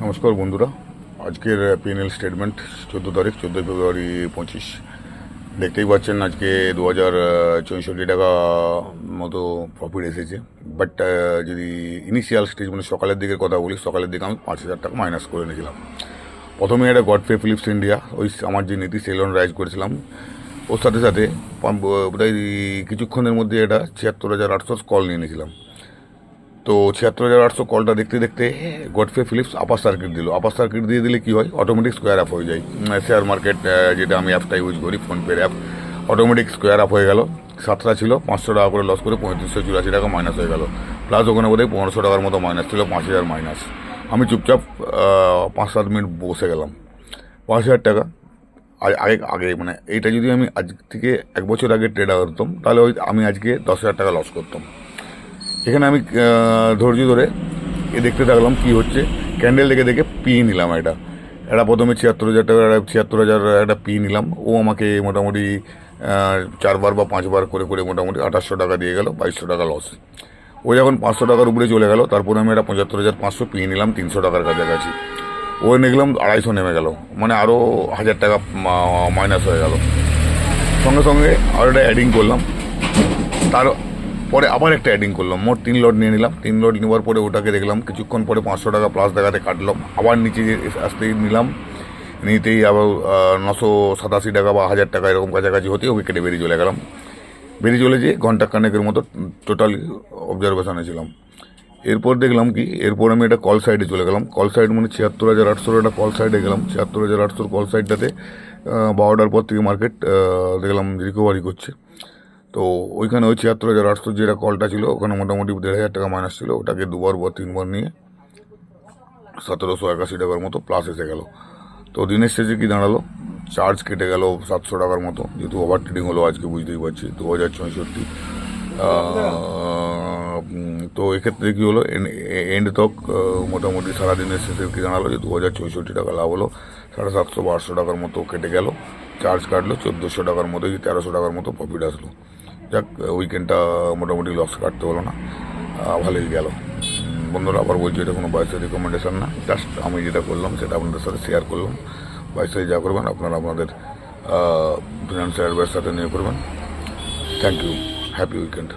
নমস্কার বন্ধুরা, আজকের পিএনএল স্টেটমেন্ট 14 ফেব্রুয়ারি 25। দেখতেই পাচ্ছেন আজকে 2064 টাকা মতো প্রফিট এসেছে। বাট যদি ইনিশিয়াল স্টেজ মানে সকালের দিকের কথা বলি, সকালের দিকে আমি 5,000 টাকা মাইনাস করে নিয়েছিলাম। প্রথমে একটা গডফ্রে ফিলিপস ইন্ডিয়া, ওই আমার যে নীতি সেলন রাইজ করেছিলাম, ওর সাথে সাথে প্রায় কিছুক্ষণের মধ্যে এটা 76,800 কল নিয়ে নিয়েছিলাম। তো 76,800 কলটা দেখতে দেখতে গডফ্রে ফিলিপস আপার সার্কিট দিল। আপার সার্কিট দিয়ে দিলে কী হয়, অটোমেটিক স্কোয়ার আপ হয়ে যায়। শেয়ার মার্কেট যেটা আমি অ্যাপটা ইউজ করি, ফোনপের অ্যাপ, অটোমেটিক স্কোয়ার আপ হয়ে গেল। 7টা ছিল, 500 টাকা করে লস করে 3584 টাকা মাইনাস হয়ে গেল। প্লাস ওখানে বোধহয় 1500 টাকার মতো মাইনাস ছিল, 5,000 মাইনাস। আমি চুপচাপ 5-7 মিনিট বসে গেলাম। 5,000 টাকা আগে আগে মানে এইটা যদি আমি আজ থেকে 1 বছর আগে ট্রেডার হতাম, তাহলে আমি আজকে 10,000 টাকা লস করতাম। এখানে আমি ধৈর্য ধরে দেখতে থাকলাম কি হচ্ছে। ক্যান্ডেল দেখে দেখে পি নিলাম এটা প্রথমে 76,000 টাকা 76,000 একটা পি নিলাম। ও আমাকে মোটামুটি 4বার বা 5বার করে করে মোটামুটি 2800 টাকা দিয়ে গেল, 2200 টাকা লস। ও যখন 500 টাকার উপরে চলে গেল, তারপরে আমি এটা 75,500 পি নিলাম 300 টাকার কাছাকাছি। ও নিলাম 250 নেমে গেল, মানে আরও 1000 টাকা মাইনাস হয়ে গেল। সঙ্গে সঙ্গে আরও একটা অ্যাডিং করলাম, তার পরে আবার একটা অ্যাডিং করলাম। মোট 3 লট নিয়ে নিলাম। 3 লট নেওয়ার পরে ওটাকে দেখলাম কিছুক্ষণ পরে 500 টাকা প্লাস দেখাতে কাটলাম। আবার নিচে আসতেই নিলাম, নিতেই আবার 987 টাকা বা 1000 টাকা এরকম কাছাকাছি হতে ওকে কেটে বেরিয়ে চলে গেলাম। বেরিয়ে চলে যেয়ে ঘন্টা কানেকের মতো টোটাল অবজারভেশনে ছিলাম। এরপর দেখলাম কি, এরপর আমি একটা কল সাইডে চলে গেলাম। কল সাইড মানে 76,800 একটা কল সাইডে গেলাম। 76,800 কল সাইডটাতে 12টার পর থেকে মার্কেট দেখলাম রিকভারি করছে। তো ওইখানে ওই 76,800 যেটা কলটা ছিল, ওখানে মোটামুটি 1,500 টাকা মাইনাস ছিল। ওটাকে 2বার বা 3বার নিয়ে 1,781 টাকার মতো প্লাস এসে গেল। তো দিনের শেষে কি দাঁড়ালো, চার্জ কেটে গেল 700 টাকার মতো, যেহেতু ওভার ট্রেডিং হলো আজকে, বুঝতেই পারছি 2064। তো এক্ষেত্রে কী হলো, এন্ড তক মোটামুটি সারাদিনের শেষে কী দাঁড়ালো যে 2,064 টাকা লাভ হলো। 750 বা 800 টাকার মতো কেটে গেল, চার্জ কাটলো 1,400 টাকার মতো, 1,300 টাকার মতো প্রফিট আসলো। যাক, উইকেন্ডটা মোটামুটি লস কাটতে হলো না, ভালোই গেল। বন্ধুরা, আবার বলছি, এটা কোনো বাইসের রিকমেন্ডেশন না, জাস্ট আমি যেটা করলাম সেটা আপনাদের সাথে শেয়ার করলাম। বাইসে যা করবেন আপনারা আপনাদের ফিনান্সিয়াল অ্যাডভাইস সাথে নিয়ে করবেন। Thank you, happy weekend.